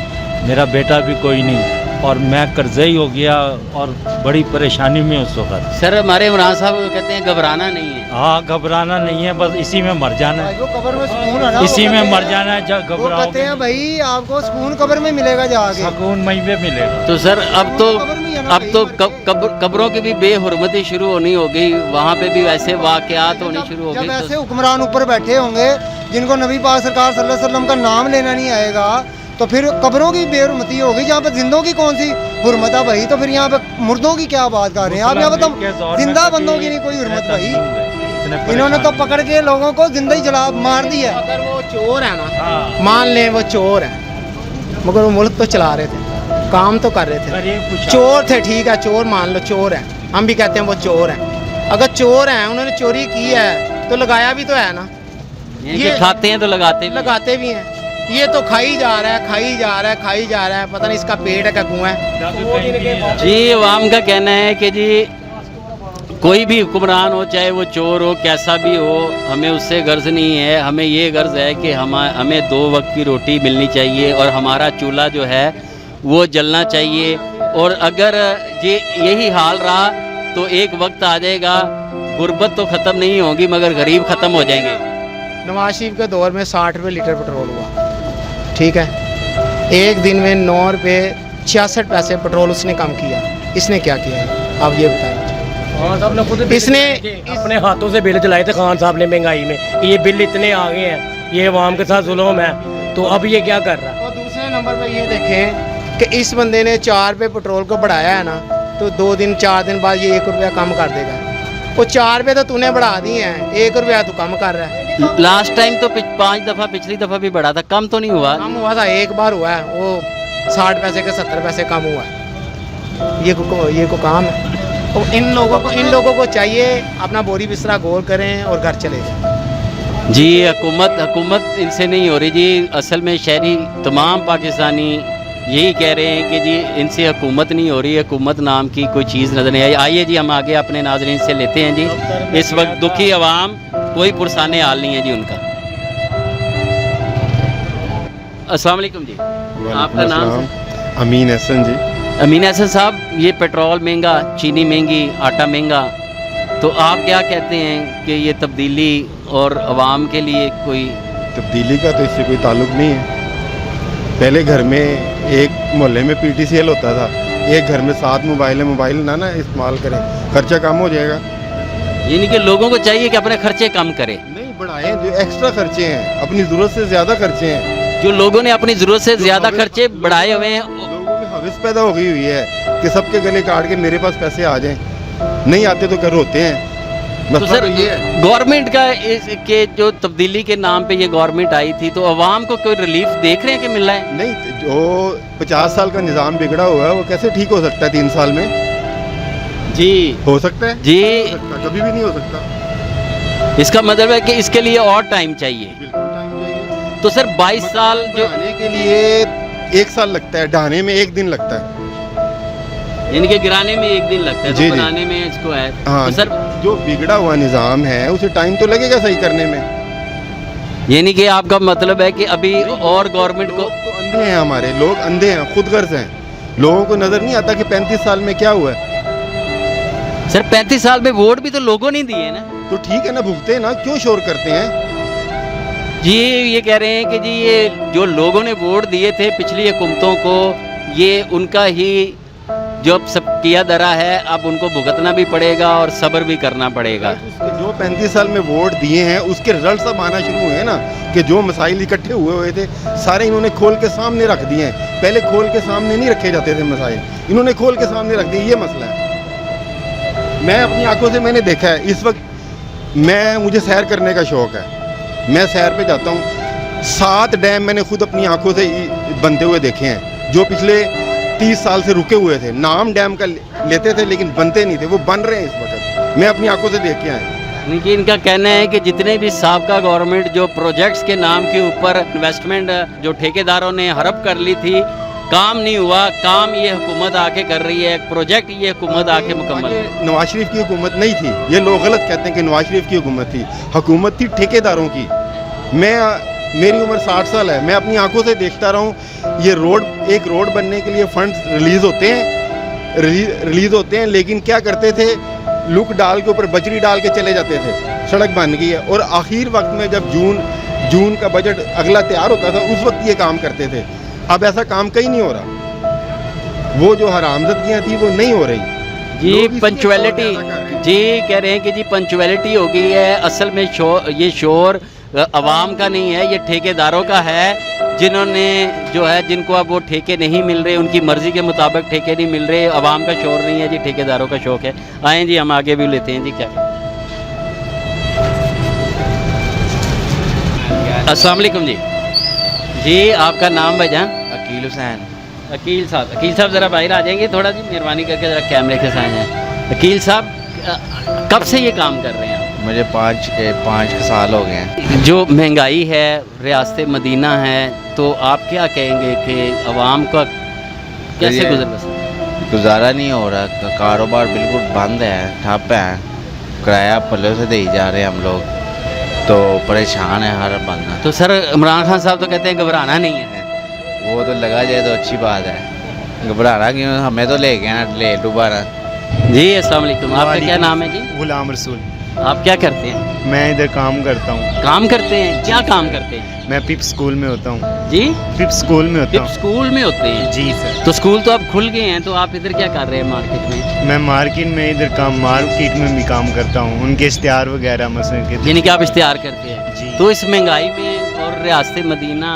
मेरा बेटा भी कोई नहीं और मैं कर्जा ही हो गया और बड़ी परेशानी में उस वक्त। सर हमारे इमरान साहब कहते हैं घबराना नहीं है, हाँ, घबराना नहीं है, बस इसी में मर जाना है, जो कब्र में सुकून है ना, इसी वो में कहते मर हैं- जाना है। जब वो कहते हैं घबराओगे भाई आपको सुकून कब्र में मिलेगा जाके। सुकून वहीं पे मिलेगा। तो सर अब तो कब्र में ही है ना भाई, कब्रों की भी बेहुरमती शुरू होनी हो गई, वहाँ पे भी वैसे वाकयात होनी शुरू हो जब गई। ऐसे हुक्मरान ऊपर बैठे होंगे जिनको नबी पाक सरकार सल्लल्लाहु अलैहि वसल्लम का नाम लेना नहीं आएगा, तो फिर कब्रों की बेहुरमती होगी। जहाँ पे जिंदों की कौन सी हुर्मत है भाई, तो फिर यहाँ पे मुर्दों की क्या बात कर रहे हैं आप? यहाँ पे तो जिंदा बंदों की नहीं कोई हुर्मत भाई। इन्होंने तो पकड़ के लोगों को जिंदा ही जला मार दिया। अगर वो चोर है ना, मान लें वो चोर है, मगर वो मुल्क तो चला रहे थे, काम तो कर रहे थे, चोर थे, ठीक है, चोर मान लो चोर है, हम भी कहते हैं वो चोर है। अगर चोर हैं, उन्होंने चोरी की है तो लगाया भी तो है ना, ये खाते हैं तो लगाते भी हैं। ये तो खाई जा रहा है, खाई जा रहा है, खाई जा रहा है, पता नहीं इसका पेट है क्या कुआं है। जी अवाम का कहना है कि जी कोई भी हुक्मरान हो, चाहे वो चोर हो, कैसा भी हो, हमें उससे गर्ज नहीं है। हमें ये गर्ज है कि हमें 2 वक्त की रोटी मिलनी चाहिए और हमारा चूल्हा जो है वो जलना चाहिए। और अगर ये यही हाल रहा तो एक वक्त आ जाएगा, गुर्बत तो ख़त्म नहीं होगी मगर गरीब ख़त्म हो जाएंगे। नवाज शरीफ के दौर में 60 रुपये लीटर पेट्रोल हुआ, ठीक है, एक दिन में 9 रुपये 66 पैसे पेट्रोल उसने कम किया। इसने क्या किया है आप ये बताएं। खान साहब ने खुद इसने अपने हाथों से बिल जलाए थे खान साहब ने महंगाई में कि ये बिल इतने आ गए हैं, ये अवाम के साथ जुल्म है, तो अब ये क्या कर रहा है? और दूसरे नंबर पर ये देखें कि इस बंदे ने 4 रुपये पेट्रोल को बढ़ाया है ना, तो 2 दिन 4 दिन बाद ये 1 रुपया कम कर देगा। वो 4 रुपये तो तूने बढ़ा दिए हैं, 1 रुपया तू कम कर रहा है। लास्ट टाइम तो 5 दफ़ा पिछली दफ़ा भी बढ़ा था, कम तो नहीं हुआ। कम हुआ था, एक बार हुआ है, वो 60 पैसे के 70 पैसे कम हुआ है। ये को काम है। तो इन लोगों को चाहिए अपना बोरी बिस्तरा गोल करें और घर चले जाएं। जी हुकूमत इनसे नहीं हो रही जी। असल में शहरी तमाम पाकिस्तानी यही कह रहे हैं कि जी इनसे हुकूमत नहीं हो रही, हुकूमत नाम की कोई चीज़ नज़र नहीं आई। आइए जी हम आगे अपने नाज़रीन से लेते हैं जी। इस वक्त दुखी अवाम, कोई पुरसाने हाल नहीं है जी उनका। अस्सलाम वालेकुम जी, आपका नाम? अमीन हसन जी। अमीन हसन साहब, ये पेट्रोल महंगा, चीनी महंगी, आटा महंगा, तो आप क्या कहते हैं कि ये तब्दीली और अवाम के लिए कोई तब्दीली का तो इससे कोई ताल्लुक नहीं है। पहले घर में एक मोहल्ले में PTCL होता था, एक घर में 7 मोबाइल ना इस्तेमाल करें, खर्चा कम हो जाएगा। यानी कि लोगों को चाहिए कि अपने खर्चे कम करें, नहीं बढ़ाएं, जो एक्स्ट्रा खर्चे हैं, अपनी ज़रूरत से ज़्यादा खर्चे हैं। जो लोगों ने अपनी ज़रूरत से ज़्यादा खर्चे बढ़ाए हुए हैं। लोगों में हविस पैदा हो गई हुई है कि सबके गले काट के मेरे पास पैसे आ जाएं, नहीं आते तो क्या रोते हैं। तो सर गवर्नमेंट का के जो तब्दीली के नाम पे ये गवर्नमेंट आई थी, तो अवाम को कोई रिलीफ देख रहे हैं कि मिल रहा है? नहीं, जो 50 साल का निज़ाम बिगड़ा हुआ है वो कैसे ठीक हो सकता है 3 साल में? जी हो सकता है जी, हो सकता है, कभी भी नहीं हो सकता। इसका मतलब है कि इसके लिए और टाइम चाहिए। बिल्कुल टाइम चाहिए। तो सर 22 साल जो बनाने के लिए 1 साल लगता है, ढाने में 1 दिन लगता है। यानी कि गिराने में 1 दिन लगता है, जी, तो जी। बनाने में इसको है। हाँ, तो सर जो बिगड़ा हुआ निज़ाम है उसे टाइम तो लगेगा सही करने में। यानी कि आपका मतलब है कि अभी और गवर्नमेंट को लोग तो अंधे हैं, हमारे लोग अंधे हैं, खुद गर्ज हैं। लोगों को नज़र नहीं आता कि 35 साल में क्या हुआ है। सर 35 साल में वोट भी तो लोगों ने दिए ना। तो ठीक है ना, भुगते ना, क्यों शोर करते हैं? जी ये कह रहे हैं कि जी ये जो लोगों ने वोट दिए थे पिछली हुकूमतों को, ये उनका ही जो सब किया दरा है, अब उनको भुगतना भी पड़ेगा और सब्र भी करना पड़ेगा। जो 35 साल में वोट दिए हैं उसके रिजल्ट सब आना शुरू हुए हैं ना, कि जो मसाइल इकट्ठे हुए थे सारे इन्होंने खोल के सामने रख दिए हैं। पहले खोल के सामने नहीं रखे जाते थे मसाइल, इन्होंने खोल के सामने रख दिए। ये मसला है, मैं अपनी आंखों से मैंने देखा है। इस वक्त मुझे सैर करने का शौक़ है, मैं सैर पे जाता हूँ। 7 डैम मैंने खुद अपनी आंखों से बनते हुए देखे हैं, जो पिछले 30 साल से रुके हुए थे। नाम डैम का लेते थे लेकिन बनते नहीं थे, वो बन रहे हैं इस वक्त। मैं अपनी आंखों से देख के आया। लेकिन इनका कहना है कि जितने भी साबका गवर्नमेंट जो प्रोजेक्ट्स के नाम के ऊपर इन्वेस्टमेंट जो ठेकेदारों ने हड़प कर ली थी, काम नहीं हुआ। काम ये हुकूमत आके कर रही है, प्रोजेक्ट ये हुकूमत आके मुकम्मल। नवाज शरीफ की हुकूमत नहीं थी, ये लोग गलत कहते हैं कि नवाज शरीफ की हुकूमत थी। हुकूमत थी ठेकेदारों की। मेरी उम्र 60 साल है, मैं अपनी आंखों से देखता रहा हूँ। ये एक रोड बनने के लिए फंड रिलीज़ होते हैं, लेकिन क्या करते थे, लुक डाल के ऊपर बजरी डाल के चले जाते थे। सड़क बन गई है और आखिर वक्त में जब जून का बजट अगला तैयार होता था उस वक्त ये काम करते थे। अब ऐसा काम कहीं नहीं हो रहा। वो जो हरामजदगियाँ थी वो नहीं हो रही जी। पंचुअलिटी जी कह रहे हैं कि जी पंचुअलिटी हो गई है। असल में ये शोर अवाम का नहीं है, ये ठेकेदारों का है, जिन्होंने जो है जिनको अब वो ठेके नहीं मिल रहे, उनकी मर्ज़ी के मुताबिक ठेके नहीं मिल रहे। अवाम का शोर नहीं है जी, ठेकेदारों का शौक है। आएँ जी हम आगे भी लेते हैं जी। क्या अस्सलाम वालेकुम जी। जी आपका नाम भाईजान? अकील हुसैन। अकील साहब ज़रा बाहर आ जाएंगे थोड़ा जी, मेहरबानी करके ज़रा कैमरे के साथ जाएँ। अकील साहब कब से ये काम कर रहे हैं? मुझे पाँच साल हो गए हैं। जो महंगाई है, रियासत मदीना है, तो आप क्या कहेंगे कि अवाम का कैसे गुजारा नहीं हो रहा, कारोबार बिल्कुल बंद है, ठप है, किराया पल्ले से दे जा रहे हैं हम लोग, तो परेशान है हर बंदा। तो सर इमरान खान साहब तो कहते हैं घबराना नहीं है। वो तो लगा जाए तो अच्छी बात है, घबराना क्यों, हमें तो ले गए ना ले दोबारा। जी अस्सलाम वालेकुम। आपका क्या नाम है जी? गुलाम रसूल। आप क्या करते हैं? मैं इधर काम करता हूँ। काम करते हैं? क्या काम करते हैं? मैं पिप स्कूल में होता हूँ। जी पिप स्कूल में होता हूँ। पिप स्कूल में होते हैं? जी सर। तो स्कूल तो अब खुल गए हैं, तो आप इधर क्या कर रहे हैं मार्केट में? मैं मार्केट में इधर मार्केट में भी काम करता हूँ, उनके इश्तिहार वगैरह मसलन के। यानी कि आप इश्तिहार करते हैं जी। तो इस महंगाई में और रियासत मदीना,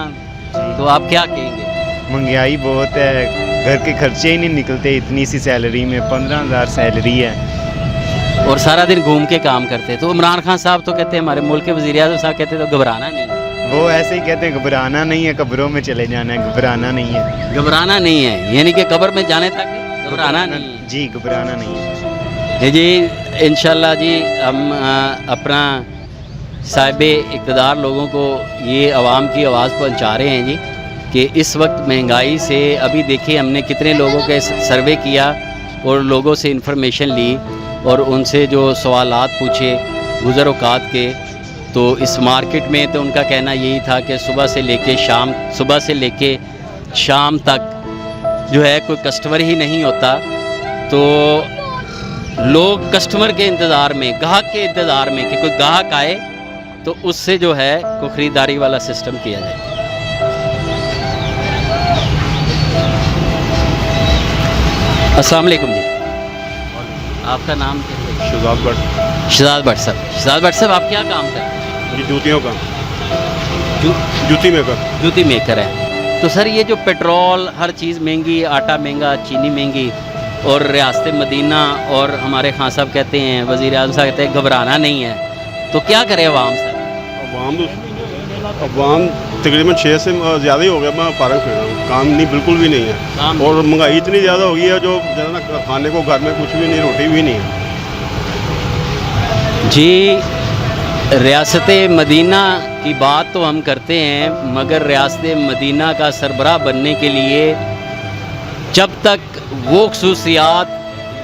तो आप क्या कहेंगे? महंगाई बहुत है, घर के खर्चे ही नहीं निकलते इतनी सी सैलरी में। 15,000 सैलरी है और सारा दिन घूम के काम करते। तो इमरान खान साहब तो कहते हैं, हमारे मुल्क के वज़ीर-ए-आज़म साहब कहते हैं तो घबराना नहीं है। वो ऐसे ही कहते हैं घबराना नहीं है, कब्रों में चले जाना है, घबराना नहीं है। घबराना नहीं है यानी कि कब्र में जाने तक घबराना नहीं है। जी घबराना नहीं है जी। इंशाल्लाह जी हम अपना साहिब इक़्तिदार लोगों को ये आवाम की आवाज़ पहुंचा रहे हैं जी कि इस वक्त महंगाई से, अभी देखिए हमने कितने लोगों के सर्वे किया और लोगों से इन्फॉर्मेशन ली और उनसे जो सवालात पूछे गुज़र औक़ात के, तो इस मार्केट में तो उनका कहना यही था कि सुबह से लेके शाम तक जो है कोई कस्टमर ही नहीं होता। तो लोग कस्टमर के इंतज़ार में, गाहक के इंतज़ार में कि कोई गाहक आए तो उससे जो है कोई ख़रीदारी वाला सिस्टम किया जाए। अस्सलाम वालेकुम जी। आपका नाम क्या है? शहजाद भट्ट। शहजाद भट्ट साहब आप क्या काम करते हैं? ये जूतियों का जूती मेकर है। तो सर ये जो पेट्रोल, हर चीज़ महंगी, आटा महंगा, चीनी महंगी, और रियासत मदीना, और हमारे खान साहब कहते हैं, वज़ीर-ए-आज़म साहब कहते हैं घबराना नहीं है, तो क्या करे अवाम सर? अवाम तकरीबन 6 से ज़्यादा ही हो गया। मैं पार्क फिर रहा हूँ, काम नहीं, बिल्कुल भी नहीं है। और महंगाई इतनी ज़्यादा हो गई है जो ज़्यादा खाने को घर में कुछ भी नहीं, रोटी भी नहीं है जी। रियासत मदीना की बात तो हम करते हैं, मगर रियासत मदीना का सरबराह बनने के लिए जब तक वो खसूसियात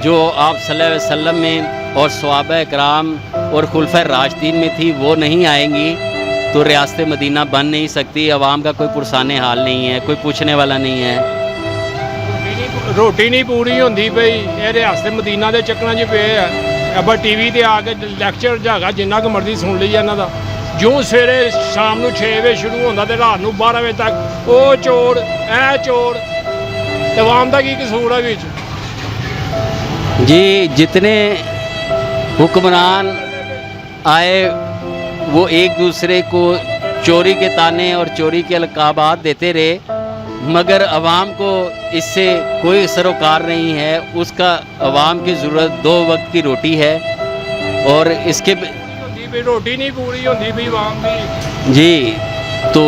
जो आप सल्लल्लाहु अलैहि वसल्लम में और सहाबा कराम और खुलफाए राशिदीन में थी वो नहीं आएंगी, तो रियासत मदीना बन नहीं सकती। आवाम का कोई पुरसाने हाल नहीं है, कोई पूछने वाला नहीं है। रोटी नहीं पूरी होंदी पई, ये रियासत मदीना के चक्कर च पे है। अब टीवी ते आके लैक्चर जागा जिन्ना क मर्जी सुन लीजिए इन्हां दा। जो सवेरे शाम को 6 बजे शुरू होंदा ते रात को 12 बजे तक ओ चोर ऐ चोर, ते आवाम दा की कसूर है विच? जी जितने हुक्मरान आए वो एक दूसरे को चोरी के ताने और चोरी के अलकाबात देते रहे, मगर अवाम को इससे कोई सरोकार नहीं है। उसका अवाम की ज़रूरत 2 वक्त की रोटी है, और इसके रोटी नहीं पूरी होती भी अवाम की जी। तो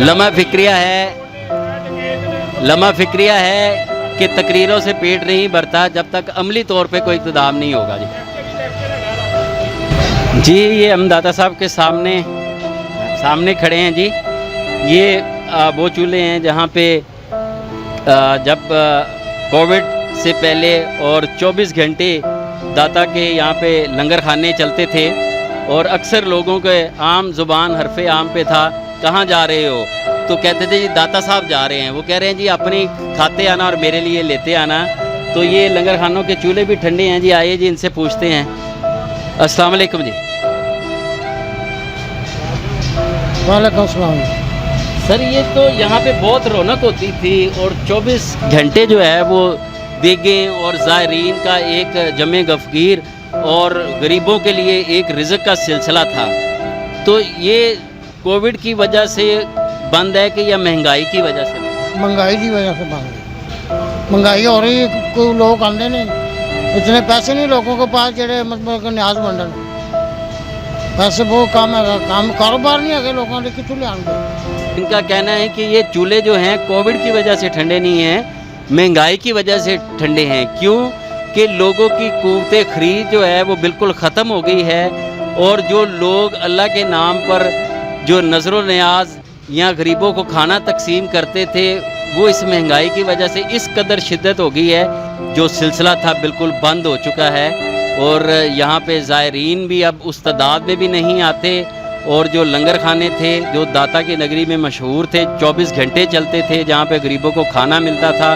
लम्हा फिक्रिया है कि तकरीरों से पेट नहीं भरता जब तक अमली तौर पे कोई इक़्तिदाम नहीं होगा जी। ये हम दाता साहब के सामने खड़े हैं जी। ये वो चूल्हे हैं जहाँ पे जब कोविड से पहले और 24 घंटे दाता के यहाँ पे लंगर खाने चलते थे, और अक्सर लोगों के आम ज़ुबान हरफ़े आम पे था, कहाँ जा रहे हो? तो कहते थे जी दाता साहब जा रहे हैं। वो कह रहे हैं जी अपनी खाते आना और मेरे लिए लेते आना। तो ये लंगर खानों के चूल्हे भी ठंडे हैं जी। आइए जी इनसे पूछते हैं। अस्सलाम वालेकुम जी। वालेकुम सलाम। सर ये तो यहाँ पे बहुत रौनक होती थी और 24 घंटे जो है वो देगें और ज़ायरीन का एक जमे गफगीर और गरीबों के लिए एक रिज़्क़ का सिलसिला था। तो ये कोविड की वजह से बंद है कि या महंगाई की वजह से? महंगाई की वजह से बंद है। महंगाई हो रही है, कोई लोग आते नहीं, इतने पैसे नहीं लोगों के पास जेड़े मतलब न्याज मंडन, पैसे बहुत कम है, काम कारोबार नहीं है लोगों ने कितों ले आएंगे। इनका कहना है कि ये चूल्हे जो हैं कोविड की वजह से ठंडे नहीं हैं, महंगाई की वजह से ठंडे हैं। क्यों कि लोगों की क़ुव्वते ख़रीद जो है वो बिल्कुल ख़त्म हो गई है और जो लोग अल्लाह के नाम पर जो नज़र न्याज या गरीबों को खाना तकसीम करते थे वो इस महंगाई की वजह से इस कदर शिद्दत हो गई है, जो सिलसिला था बिल्कुल बंद हो चुका है। और यहाँ पे ज़ायरीन भी अब उस तादाद में भी नहीं आते और जो लंगर खाने थे जो दाता की नगरी में मशहूर थे, 24 घंटे चलते थे, जहाँ पे गरीबों को खाना मिलता था,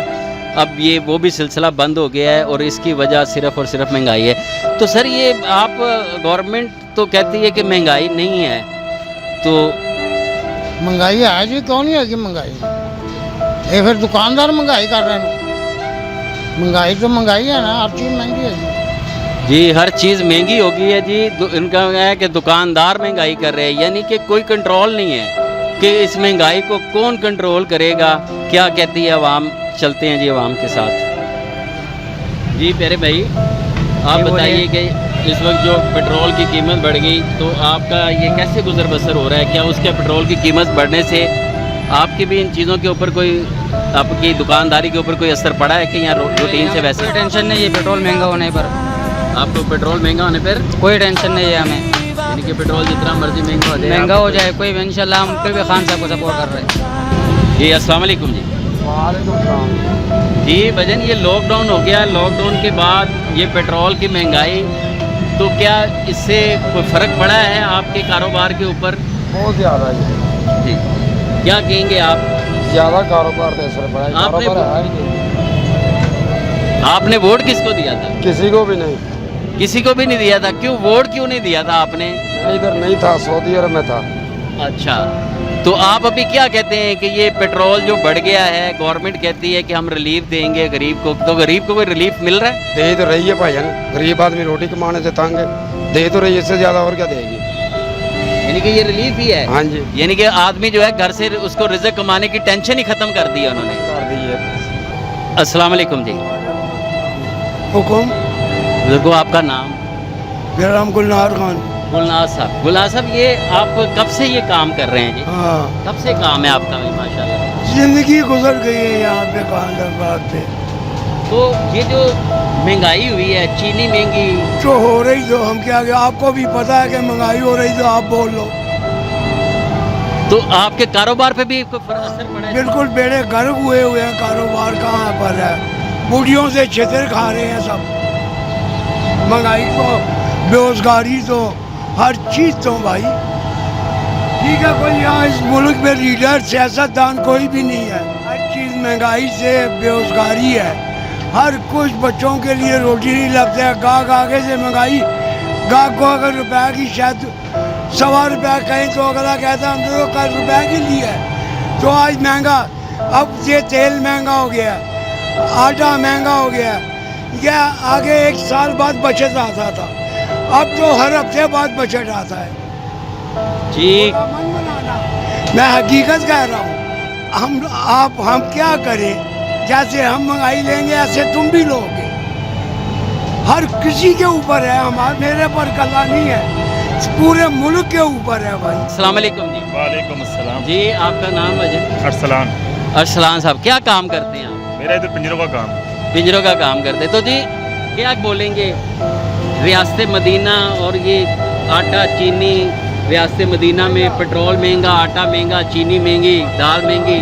अब ये वो भी सिलसिला बंद हो गया है और इसकी वजह सिर्फ़ और सिर्फ महंगाई है। तो सर ये आप गवर्नमेंट तो कहती है कि महंगाई नहीं है, तो महंगाई है जी, क्यों नहीं है कि महंगाई? ये फिर दुकानदार महंगाई कर रहे हैं। महंगाई तो महंगाई है ना, हर चीज़ महंगी है जी, हर चीज़ महंगी हो गई है जी। इनका है कि दुकानदार महंगाई कर रहे हैं, यानी कि कोई कंट्रोल नहीं है कि इस महंगाई को कौन कंट्रोल करेगा। क्या कहती है आवाम? चलते हैं जी आवाम के साथ। जी प्यारे भाई, आप बताइए कि इस वक्त जो पेट्रोल की कीमत बढ़ गई तो आपका ये कैसे गुजर बसर हो रहा है? क्या उसके पेट्रोल की कीमत बढ़ने से आपकी भी इन चीज़ों के ऊपर कोई, आपकी दुकानदारी के ऊपर कोई असर पड़ा है कि यहाँ रूटीन से वैसे? कोई टेंशन नहीं है पेट्रोल महंगा होने पर। आपको पेट्रोल महंगा होने पर कोई टेंशन नहीं है हमें, यानी कि पेट्रोल जितना मर्जी महंगा हो जाए, महंगा हो जाए कोई इंशाल्लाह हम फिर भी खान साहब को सपोर्ट कर रहे हैं। जी अस्सलाम वालेकुम जी। जी भजन, ये लॉकडाउन हो गया, लॉकडाउन के बाद ये पेट्रोल की महंगाई, तो क्या इससे कोई फ़र्क पड़ा है आपके कारोबार के ऊपर? बहुत ज़्यादा जी, क्या कहेंगे आप? ज़्यादा कारोबार पे असर पड़ा है। आपने वोट किसको दिया था? किसी को भी नहीं, किसी को भी नहीं दिया था। क्यों वोट क्यों नहीं दिया था आपने? इधर नहीं था, सऊदी अरब में था। अच्छा, तो आप अभी क्या कहते हैं कि ये पेट्रोल जो बढ़ गया है, गवर्नमेंट कहती है कि हम रिलीफ देंगे गरीब को, तो गरीब को कोई रिलीफ मिल रहा है? दे तो रही है भाईजान, गरीब आदमी रोटी कमाने से तंग है, दे तो रही है, इससे ज़्यादा और क्या देगी? यानी कि ये रिलीफ ही है? हाँ जी, यानी कि आदमी जो है घर से उसको रिज़्क़ कमाने की टेंशन ही ख़त्म कर दी है उन्होंने। कर दी है। अस्सलाम वालेकुम जी। हुकुम? बुजुर्गो आपका नाम? मेरा नाम गुलनार खान। गुलनार साहब, गुलनार साहब ये आप कब से ये काम कर रहे हैं जी? हाँ, कब से काम है आपका भाई? माशाल्लाह जिंदगी गुजर गई है यहाँ पे कांदाबाद पे। तो ये जो महंगाई हुई है, चीनी महंगी जो हो रही, तो हम क्या, आपको भी पता है कि महंगाई हो रही, तो आप बोल लो। तो आपके कारोबार पे भी कोई असर पड़ा है? बिल्कुल बेड़े गर्क हुए हैं, कारोबार कहाँ पर है, बूढ़ियों से छितर खा रहे हैं सब। महंगाई तो, बेरोजगारी तो, हर चीज़ तो भाई ठीक है। कोई यहाँ इस मुल्क में लीडर सियासतदान कोई भी नहीं है, हर चीज़ महंगाई से, बेरोजगारी है, हर कुछ बच्चों के लिए रोटी नहीं लगता है, गाहक आगे से महंगाई। गाहक को अगर रुपये की शायद ₹1.25 कहें तो अगला कहता हम तो कल रुपये की ली है, तो आज महंगा, अब ये तेल महंगा हो गया, आटा महंगा हो गया, या आगे 1 साल बाद बचत आता था, अब तो हर हफ्ते बाद बचत आता है। ठीक, मैं हकीकत कह रहा हूँ, हम क्या करें? जैसे हम महंगाई लेंगे ऐसे तुम भी लोगे, हर किसी के ऊपर है, मेरे पर कला नहीं है, पूरे मुल्क के ऊपर है भाई। अस्सलाम वालेकुम जी। वालेकुम अस्सलाम जी आपका नाम वजह? अरसलान। अरसलान साहब, क्या काम करते हैं आप? मेरा इधर पिंजरों का काम। पिंजरों का काम करते, तो जी क्या बोलेंगे रियासत मदीना और ये आटा चीनी, रियासत मदीना में पेट्रोल महंगा, आटा महंगा, चीनी महंगी, दाल महंगी,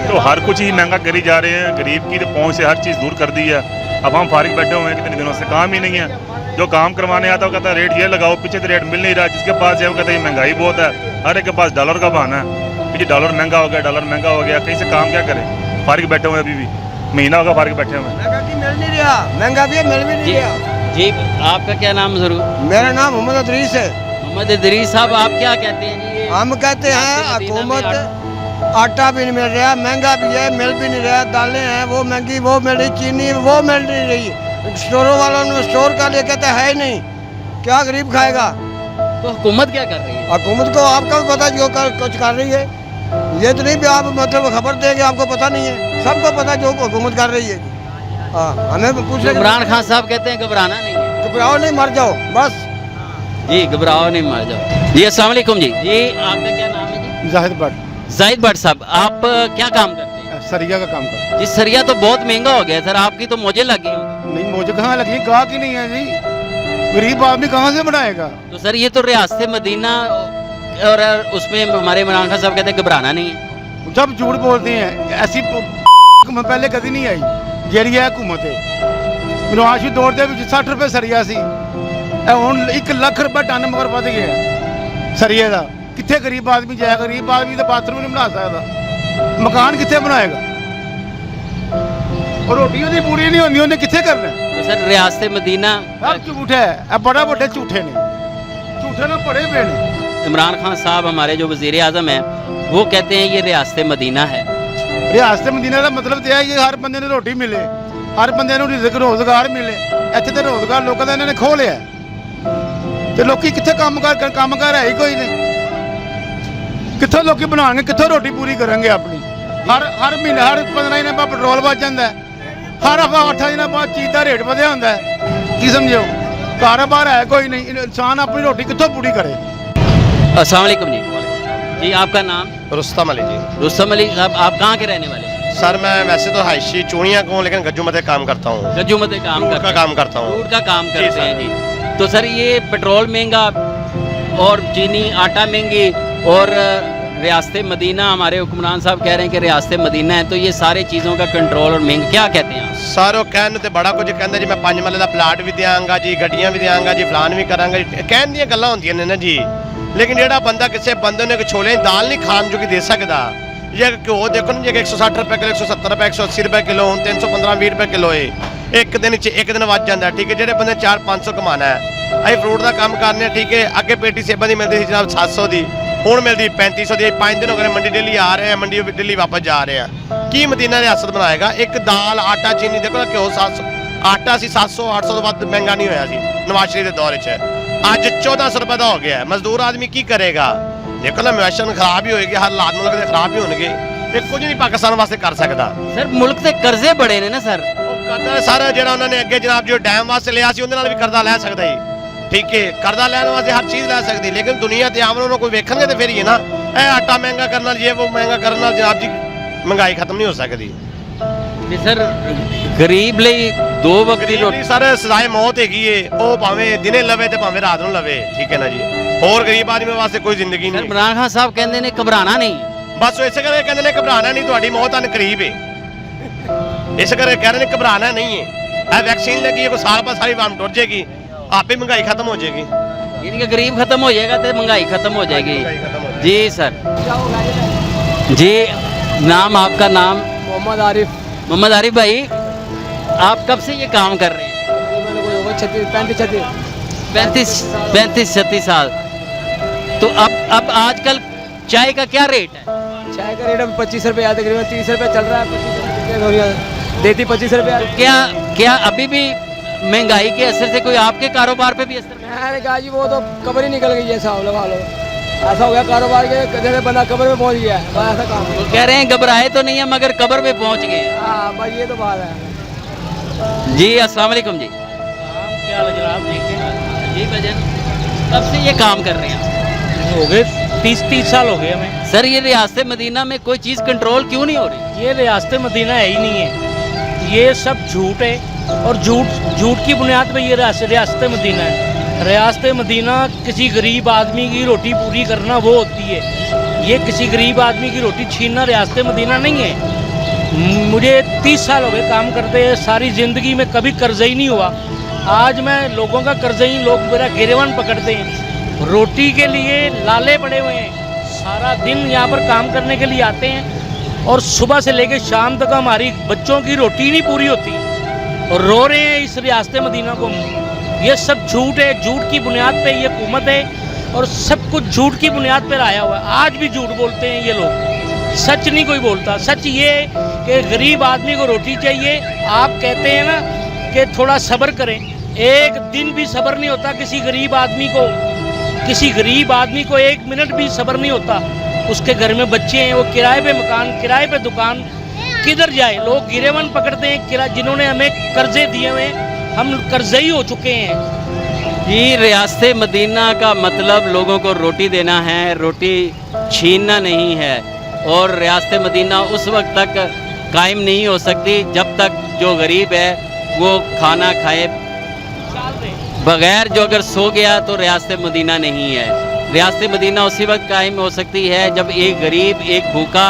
तो हर कुछ ही महंगा करी जा रहे हैं, गरीब की तो पहुँच से हर चीज़ दूर कर दी है। अब हम फारिग बैठे हुए हैं, कितने दिनों से काम ही नहीं है। जो काम करवाने आता है वो कहता है रेट ये लगाओ, पीछे तो रेट मिल नहीं रहा, जिसके पास है वो कहता है महंगाई बहुत है, हर एक के पास डॉलर का बहाना है कि जी डॉलर महंगा हो गया, डॉलर महंगा हो गया, कहीं से काम क्या करें? फारिग बैठे हुए अभी भी, महीना होगा फारिग बैठे हुए। मिल नहीं रहा, महंगा भी है, मिल भी नहीं रहा। जी आपका क्या नाम जरूर? मेरा नाम मोहम्मद अदरीस है। मोहम्मद इदरीस साहब, आप क्या कहते हैं जी? हम कहते हैं हुकूमत आटा भी नहीं मिल रहा, महंगा भी है, मिल भी नहीं रहा, दालें हैं वो महंगी, वो मिल रही, चीनी वो मिल नहीं रही, स्टोरों वालों ने स्टोर का ले कहते है ही नहीं, क्या गरीब खाएगा? तो हुकूमत क्या कर रही है? हुकूमत को आपका भी पता जो कुछ कर रही है, ये तो नहीं भी आप मतलब खबर देंगे आपको पता नहीं है, सबको पता जो हुकूमत कर रही है। हाँ, हमें पूछ रहे इमरान खान साहब कहते हैं घबराना नहीं है। घबराओ नहीं, मर जाओ बस। जी घबराओ नहीं, मर जाओ। जी अस्सलाम वालेकुम जी। जी आपका क्या नाम है जी? जाहिद भट्ट। जाहिद भट्ट साहब, आप क्या काम करते हैं? सरिया का काम करते हैं। जी सरिया तो बहुत महंगा हो गया सर, आपकी तो मौजें लगी होंगी। नहीं, मुझे कहाँ लगी, गाहक ही नहीं है जी, गरीब आदमी कहाँ से बनाएगा? तो सर ये तो रियासत मदीना और उसमें हमारे इमरान खान साहब कहते हैं घबराना नहीं है। जब झूठ बोलते हैं ऐसी पहले कभी नहीं आई, जेरी है हुकूमत है। नवाज दौर के 60 रुपए सरिया सी, ਹੁਣ 1 ਲੱਖ ਰੁਪਏ ਟਨ ਮਗਰ ਵੱਧ ਗਿਆ ਸਰੀਏ ਦਾ। ਕਿੱਥੇ ਗਰੀਬ ਆਦਮੀ ਜਾਏਗਾ? ਗਰੀਬ ਆਦਮੀ ਤਾਂ ਬਾਥਰੂਮ ਨਹੀਂ ਬਣਾ ਸਕਦਾ, ਮਕਾਨ ਕਿੱਥੇ ਬਣਾਏਗਾ? और रोटी ਉਹਦੀ ਪੂਰੀ ਨਹੀਂ ਹੁੰਦੀ, ਉਹਨੇ ਕਿੱਥੇ ਕਰਨਾ? तो सर रियासत मदीना सब झूठ है, ਇਹ बड़ा बड़े झूठे ने, झूठे ने पड़े पे ने। इमरान खान साहब हमारे जो वज़ीर आज़म हैं वो कहते हैं ये रियासत मदीना है। रियासत मदीना का मतलब तो है कि हर बंदे ने रोटी मिले, हर बंदे ਨੂੰ ਰਿਜ਼ਕ ਰੋਜ਼ਗਾਰ ਮਿਲੇ। ਇੱਥੇ ਤੇ ਰੋਜ਼ਗਾਰ ਲੋਕਾਂ ਦਾ ਇਹਨਾਂ ਨੇ ਖੋਹ ਲਿਆ ਤੇ ਲੋਕੀ ਕਿੱਥੇ ਕੰਮ ਕਰ ਹੈ ਹੀ ਕੋਈ ਨਹੀਂ। ਕਿੱਥੋਂ ਲੋਕੀ ਬਣਾਉਣਗੇ, ਕਿੱਥੋਂ ਰੋਟੀ ਪੂਰੀ ਕਰਨਗੇ ਆਪਣੀ? ਹਰ ਮਹੀਨੇ ਹਰ 15 ਦਿਨਾਂ ਬਾਅਦ ਪੈਟਰੋਲ ਵੱਧ ਜਾਂਦਾ ਹੈ, ਹਰ 8 ਦਿਨਾਂ ਬਾਅਦ ਚੀਜ਼ ਦਾ ਰੇਟ ਵਧਿਆ ਹੁੰਦਾ ਹੈ। ਕੀ ਸਮਝੋ, ਕਾਰੋਬਾਰ ਹੈ ਕੋਈ नहीं, इंसान अपनी रोटी कितों पूरी करे? अस्सलाम वालेकुम जी। जी आपका नाम? रुस्तम अली जी। रुस्तम अली साहब, आप कहाँ के रहने वाले हैं? सर मैं वैसे तो हाइशी चूड़ियाँ को हूँ, लेकिन गज्जू मते काम करता हूँ। गज्जू मते काम फ्रूट का काम करता हूँ। फ्रूट का काम करते हैं जी। तो सर ये पेट्रोल महंगा और चीनी आटा महंगी और रियासत मदीना, हमारे हुक्मरान साहब कह रहे हैं कि रियासत मदीना है, तो ये सारे चीज़ों का कंट्रोल और महंगा, क्या कहते हैं आप? सर वो कहने तो बड़ा कुछ कहते जी, मैं 5 मरले का प्लाट भी देंगा जी, गड्डियाँ भी देंगा जी, फलान भी करांगा जी, कहने दी गल्लां होंदियां ने ना जी। लेकिन जेड़ा बंदा किसी बंदे ने छोले की दाल नहीं खान जो कि दे सकता, जे घ्यो देखो ना जी, 160 रुपए किलो, 170 रुपए, 180 रुपए किलो, हूँ 315-20 रुपए किलो है, एक दिन वज जाता। ठीक है, जेडे बंदे 400-500 कमाना है, अभी फ्रूट का काम करने, ठीक है, अगे पेटी सेबा की मिलती जनाब 700 की, हूँ मिलती 3500 की। 5 दिन हो गए मंडी डेली आ रहे हैं, मंडी डेली वापस जा रहे हैं। की मदीना रियासत बनाएगा? एक दाल आटा चीनी देखो ना, घ्यो 700, आटा सी 700-800 तो बाद महंगा नहीं होया सी नवाज शरीफ के दौर च, अज 1400 रुपए का हो गया। मजदूर आदमी की करेगा? देखो ना मैशन खराब ही होएगी, हर हालात मुल्क के खराब ही होंगे, ये कुछ नहीं पाकिस्तान वास्ते कर सकता। सर मुल्क से कर्जे बड़े ने ना सर, करदा सारा जो उन्होंने अगे जनाब जो डैम वास्ते लिया सी, उहदे नाल भी करदा लै सकदा ही। ठीक है, करदा लैन वास्ते हर चीज़ लै सकदी, लेकिन दुनिया ते आम उन्होंने कोई वेखणगे तो फिर ही है ना। ए आटा महंगा करना, ये वो महंगा करना, जनाब जी महंगाई खत्म नहीं हो सकती। सर गरीब ਲਈ 2 वक्त की रोटी सर सजाए मौत हैगी है, वो भावें दिने लवे तो भावें रात ਨੂੰ लवे। ठीक है ना जी, और गरीब आदमी वास्ते कोई जिंदगी नहीं। इमरान खान साहब कहते ने घबराना नहीं, बस इस करके कहते ने घबराना नहीं, ਤੁਹਾਡੀ मौत आने करीब है, इस करके कह रहे हैं घबराना नहीं है। वैक्सीन लगी है, कोई साल बाद सारी वाम टुट जाएगी, आप ही महंगाई खत्म हो जाएगी। यानी कि गरीब खत्म हो जाएगा तो महंगाई खत्म हो जाएगी। जी सर। जी नाम आपका? नाम मोहम्मद आरिफ। मोहम्मद आरिफ भाई, आप कब से ये काम कर रहे हैं? 35-36 साल। तो अब आजकल चाय का क्या रेट है? चाय का रेट अब 25 रुपये या तकरीबन 30 रुपये चल रहा है, 25 रुपये देती 25 रुपये। क्या अभी भी महंगाई के असर से कोई आपके कारोबार पे भी असर? मैंने कहा जी वो तो कब्र ही निकल गई है साहब, लगा लो ऐसा हो गया कारोबार के, जैसे बंदा कब्र में पहुंच गया है, ऐसा काम। वो कह रहे हैं घबराए तो नहीं है मगर कब्र पे पहुंच गए। हाँ भाई ये तो बात है। जी अस्सलाम वालेकुम जी। क्या लग रहा आप? जी भजन कब से ये काम कर रहे हैं? हो गए 30 साल हो गए हमें। सर ये रियासत मदीना में कोई चीज़ कंट्रोल क्यों नहीं हो रही? ये रियासत मदीना है ही नहीं है, ये सब झूठ है, और झूठ की बुनियाद पर ये रियासत मदीना है। रियासत मदीना किसी गरीब आदमी की रोटी पूरी करना वो होती है, ये किसी गरीब आदमी की रोटी छीनना रियासत मदीना नहीं है। मुझे 30 साल हो गए काम करते हैं, सारी ज़िंदगी में कभी कर्जा ही नहीं हुआ। आज मैं लोगों का कर्जा ही, लोग मेरा गिरवन पकड़ते हैं, रोटी के लिए लाले पड़े हुए हैं, सारा दिन यहाँ पर काम करने के लिए आते हैं और सुबह से लेकर शाम तक हमारी बच्चों की रोटी नहीं पूरी होती। और रो रहे हैं इस रियासत मदीना को। ये सब झूठ है, झूठ की बुनियाद पे ये हुकूमत है और सब कुछ झूठ की बुनियाद पर आया हुआ है। आज भी झूठ बोलते हैं ये लोग, सच नहीं कोई बोलता। सच ये कि गरीब आदमी को रोटी चाहिए। आप कहते हैं ना कि थोड़ा सब्र करें, एक दिन भी सब्र नहीं होता किसी गरीब आदमी को। किसी गरीब आदमी को एक मिनट भी सब्र नहीं होता। उसके घर में बच्चे हैं, वो किराए पे मकान, किराए पे दुकान, किधर जाए? लोग गिरेवन पकड़ते हैं, किराए जिन्होंने हमें कर्जे दिए हुए, हम कर्जई हो चुके हैं। ये रियासत मदीना का मतलब लोगों को रोटी देना है, रोटी छीनना नहीं है। और रियासत मदीना उस वक्त तक कायम नहीं हो सकती जब तक जो गरीब है वो खाना खाए बगैर। जो अगर सो गया तो रियासत मदीना नहीं है। रियासत मदीना उसी वक्त कायम हो सकती है जब एक गरीब, एक भूखा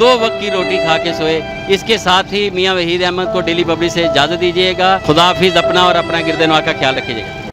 2 वक्त की रोटी खा के सोए। इसके साथ ही मियाँ वहीद अहमद को डेली पब्लिक से इजाज़त दीजिएगा। खुदा हाफिज़। अपना और अपना गिरदनवा का ख्याल रखिएगा।